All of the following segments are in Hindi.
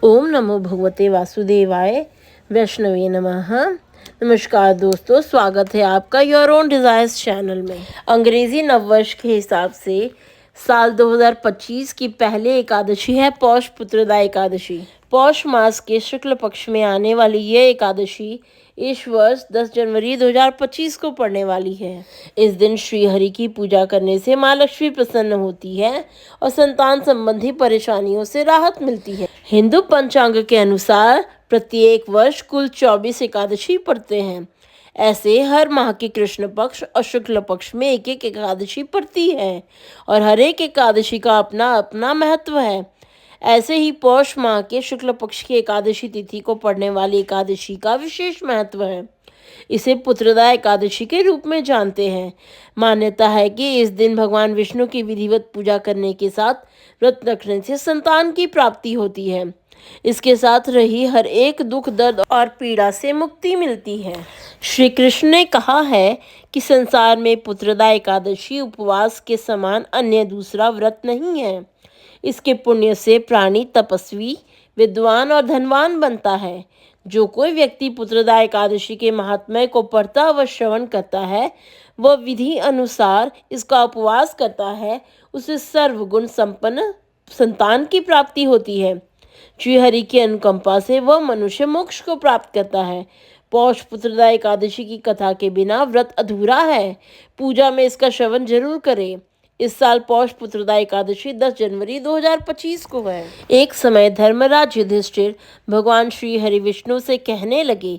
ओम नमो भगवते वासुदेवाय। वैष्णवे नमः। नमस्कार दोस्तों, स्वागत है आपका योर ओन डिजायर्स चैनल में। अंग्रेजी नववर्ष के हिसाब से साल 2025 की पहली एकादशी है पौष पुत्रदा एकादशी। पौष मास के शुक्ल पक्ष में आने वाली यह एकादशी इस वर्ष 10 जनवरी 2025 को पड़ने वाली है। इस दिन श्री हरि की पूजा करने से माँ लक्ष्मी प्रसन्न होती है और संतान संबंधी परेशानियों से राहत मिलती है। हिंदू पंचांग के अनुसार प्रत्येक वर्ष कुल 24 एकादशी पड़ते हैं। ऐसे हर माह के कृष्ण पक्ष और शुक्ल पक्ष में एक एक एकादशी पड़ती है और हर एक एकादशी का अपना अपना महत्व है। ऐसे ही पौष माह के शुक्ल पक्ष की एकादशी तिथि को पड़ने वाली एकादशी का विशेष महत्व है। इसे पुत्रदा एकादशी के रूप में जानते हैं। मान्यता है कि इस दिन भगवान विष्णु की विधिवत पूजा करने के साथ व्रत रखने से संतान की प्राप्ति होती है। इसके साथ रही हर एक दुख दर्द और पीड़ा से मुक्ति मिलती है। श्री कृष्ण ने कहा है कि संसार में पुत्रदा एकादशी उपवास के समान अन्य दूसरा व्रत नहीं है। इसके पुण्य से प्राणी तपस्वी, विद्वान और धनवान बनता है। जो कोई व्यक्ति पुत्रदा एकादशी के महात्म्य को पढ़ता व श्रवण करता है, वह विधि अनुसार इसका उपवास करता है, उसे सर्वगुण संपन्न संतान की प्राप्ति होती है। श्री हरि की अनुकंपा से वह मनुष्य मोक्ष को प्राप्त करता है। पौष पुत्रदा एकादशी की कथा के बिना व्रत अधूरा है। पूजा में इसका श्रवण जरूर करें। इस साल पौष पुत्रदा एकादशी 10 जनवरी 2025 को है। एक समय धर्मराज युधिष्ठिर भगवान श्री हरि विष्णु से कहने लगे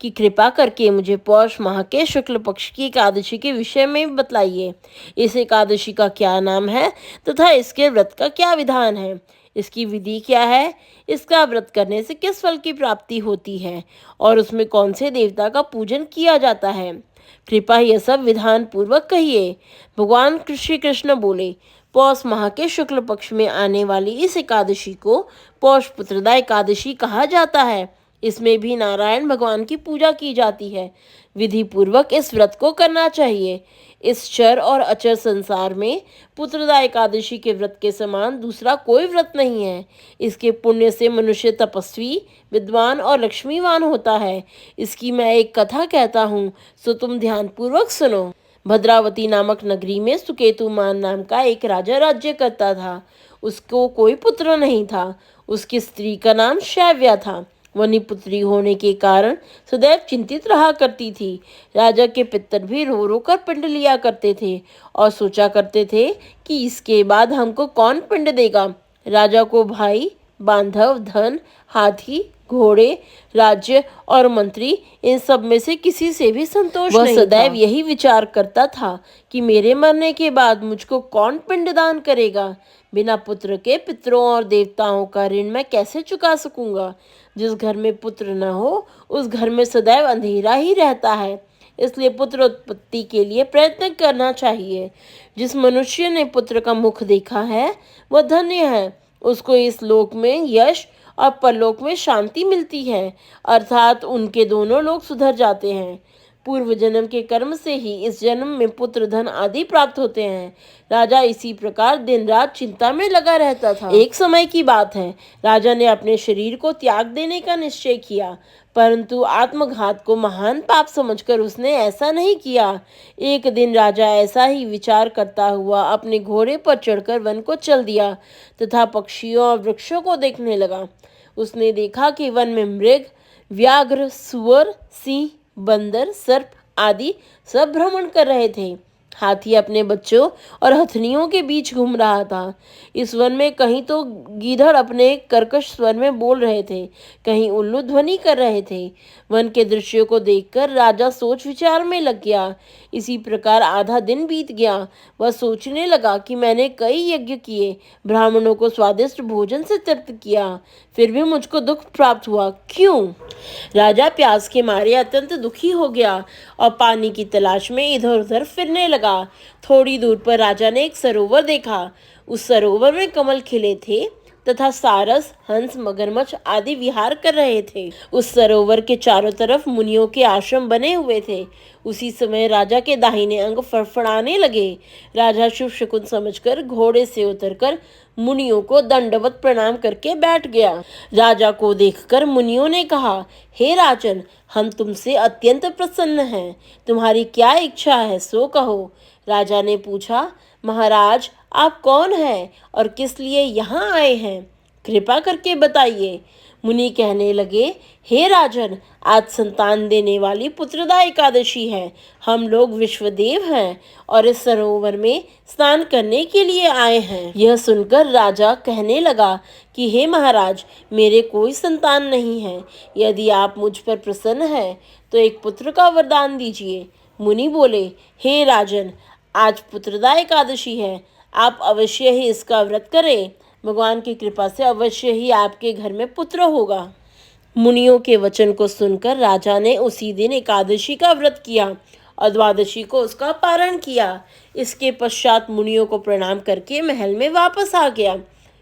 कि कृपा करके मुझे पौष माह के शुक्ल पक्ष की एकादशी के विषय में बतलाइए। इस एकादशी का क्या नाम है तथा इसके व्रत का क्या विधान है, इसकी विधि क्या है, इसका व्रत करने से किस फल की प्राप्ति होती है और उसमें कौन से देवता का पूजन किया जाता है। कृपा यह सब विधान पूर्वक कहिए। भगवान श्री कृष्ण बोले, पौष माह के शुक्ल पक्ष में आने वाली इस एकादशी को पौष पुत्रदा एकादशी कहा जाता है। इसमें भी नारायण भगवान की पूजा की जाती है। विधि पूर्वक इस व्रत को करना चाहिए। इस चर और अचर संसार में पुत्रदा एकादशी के व्रत के समान दूसरा कोई व्रत नहीं है। इसके पुण्य से मनुष्य तपस्वी, विद्वान और लक्ष्मीवान होता है। इसकी मैं एक कथा कहता हूँ, सो तुम ध्यानपूर्वक सुनो। भद्रावती नामक नगरी में सुकेतुमान नाम का एक राजा राज्य करता था। उसको कोई पुत्र नहीं था। उसकी स्त्री का नाम शैव्या था। वह निपुत्री होने के कारण सदैव चिंतित रहा करती थी। राजा के पितर भी रो रो कर पिंड लिया करते थे और सोचा करते थे कि इसके बाद हमको कौन पिंड देगा। राजा को भाई, बांधव, धन, हाथी, घोड़े, राज्य और मंत्री, इन सब में से किसी से भी संतोष नहीं था। वह सदैव यही विचार करता था कि मेरे मरने के बाद मुझको कौन पिंडदान करेगा। बिना पुत्र के पितरों और देवताओं का ऋण मैं कैसे चुका सकूंगा। जिस घर में पुत्र न हो उस घर में सदैव अंधेरा ही रहता है। इसलिए पुत्र उत्पत्ति के लिए प्रयत्न करना चाहिए। जिस मनुष्य ने पुत्र का मुख देखा है वह धन्य है। उसको इस लोक में यश और परलोक में शांति मिलती है, अर्थात उनके दोनों लोग सुधर जाते हैं। पूर्व जन्म के कर्म से ही इस जन्म में पुत्र, धन आदि प्राप्त होते हैं। राजा इसी प्रकार दिन रात चिंता में लगा रहता था। एक समय की बात है, राजा ने अपने शरीर को त्याग देने का निश्चय किया, परंतु आत्मघात को महान पाप समझकर उसने ऐसा नहीं किया। एक दिन राजा ऐसा ही विचार करता हुआ अपने घोड़े पर चढ़कर वन को चल दिया तथा पक्षियों और वृक्षों को देखने लगा। उसने देखा कि वन में मृग, व्याघ्र, सुअर, सिंह, बंदर, सर्प आदि सब भ्रमण कर रहे थे। हाथी अपने बच्चों और हथनियों के बीच घूम रहा था। इस वन में कहीं तो गीदड़ अपने कर्कश स्वर में बोल रहे थे, कहीं उल्लू ध्वनि कर रहे थे। वन के दृश्यों को देखकर राजा सोच विचार में लग गया। इसी प्रकार आधा दिन बीत गया। वह सोचने लगा कि मैंने कई यज्ञ किए, ब्राह्मणों को स्वादिष्ट भोजन से तृप्त किया, फिर भी मुझको दुख प्राप्त हुआ, क्यों? राजा प्यास के मारे अत्यंत दुखी हो गया और पानी की तलाश में इधर उधर फिरने लगा। थोड़ी दूर पर राजा ने एक सरोवर देखा। उस सरोवर में कमल खिले थे। तथा सारस, हंस, मगरमच्छ आदि विहार कर रहे थे। उस सरोवर के चारों तरफ मुनियों के आश्रम बने हुए थे। उसी समय राजा के दाहिने अंग फड़फड़ाने लगे। राजा शुभ शकुन समझकर घोड़े से उतरकर मुनियों को दंडवत प्रणाम करके बैठ गया। राजा को देखकर मुनियों ने कहा, हे राजन, हम तुमसे अत्यंत प्रसन्न हैं। तुम्हारी क्या इच्छा है, सो कहो। राजा ने पूछा, महाराज, आप कौन हैं और किस लिए यहाँ आए हैं? कृपा करके बताइए। मुनि कहने लगे, हे राजन, आज संतान देने वाली पुत्रदा एकादशी है। हम लोग विश्वदेव हैं और इस सरोवर में स्नान करने के लिए आए हैं। यह सुनकर राजा कहने लगा कि हे महाराज, मेरे कोई संतान नहीं है। यदि आप मुझ पर प्रसन्न हैं तो एक पुत्र का वरदान दीजिए। मुनि बोले, हे राजन, आज पुत्रदा एकादशी है। आप अवश्य ही इसका व्रत करें। भगवान की कृपा से अवश्य ही आपके घर में पुत्र होगा। मुनियों के वचन को सुनकर राजा ने उसी दिन एकादशी का व्रत किया और द्वादशी को उसका पारण किया। इसके पश्चात मुनियों को प्रणाम करके महल में वापस आ गया।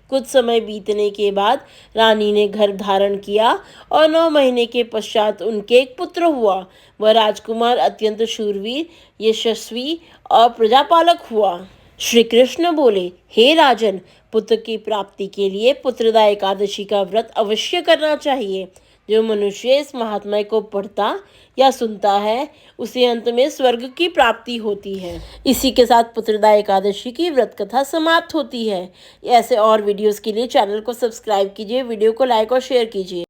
कुछ समय बीतने के बाद रानी ने गर्भ धारण किया और 9 महीने के पश्चात उनके एक पुत्र हुआ। वह राजकुमार अत्यंत शूरवीर, यशस्वी और प्रजापालक हुआ। श्री कृष्ण बोले, हे राजन, पुत्र की प्राप्ति के लिए पुत्रदा एकादशी का व्रत अवश्य करना चाहिए। जो मनुष्य इस महात्म्य को पढ़ता या सुनता है उसे अंत में स्वर्ग की प्राप्ति होती है। इसी के साथ पुत्रदा एकादशी की व्रत कथा समाप्त होती है। ऐसे और वीडियोस के लिए चैनल को सब्सक्राइब कीजिए, वीडियो को लाइक और शेयर कीजिए।